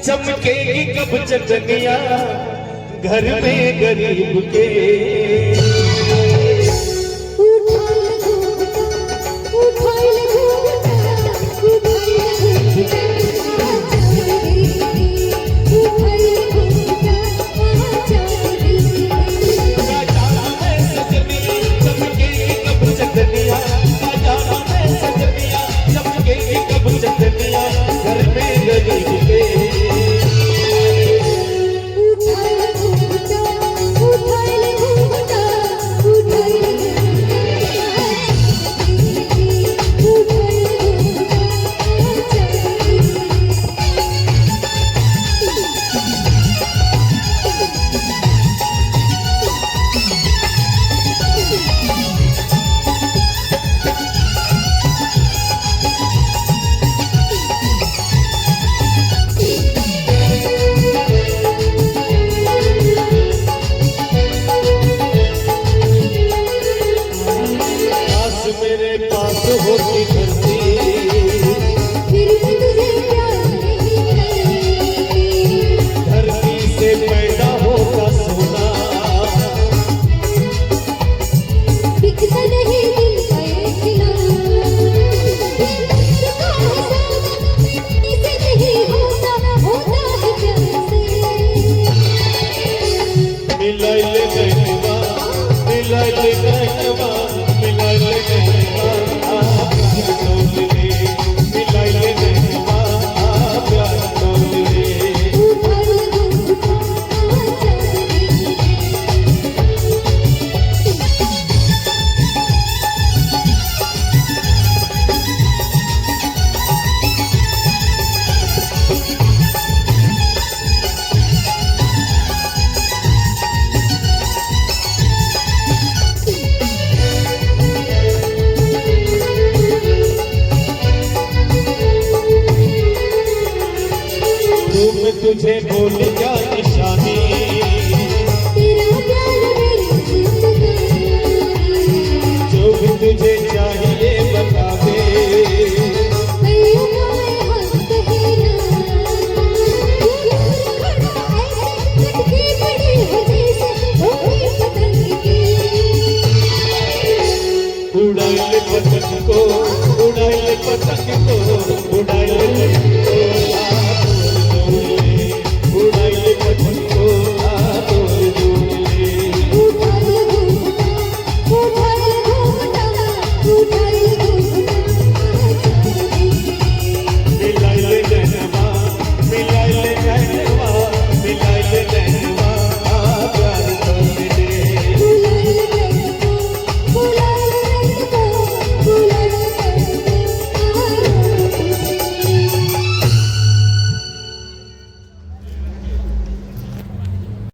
चमकेगी कब चटनिया घर में गरीब के। मेरे पास होती धरती फिर भी तुझे प्यार नहीं, धरती से पैदा होगा सोना बिकता नहीं दिल का ये खिलौना, इसे नहीं होता होता है प्यार से। मिलाई ले गवा मिलाई ले गवा तुझे बोल क्या निशान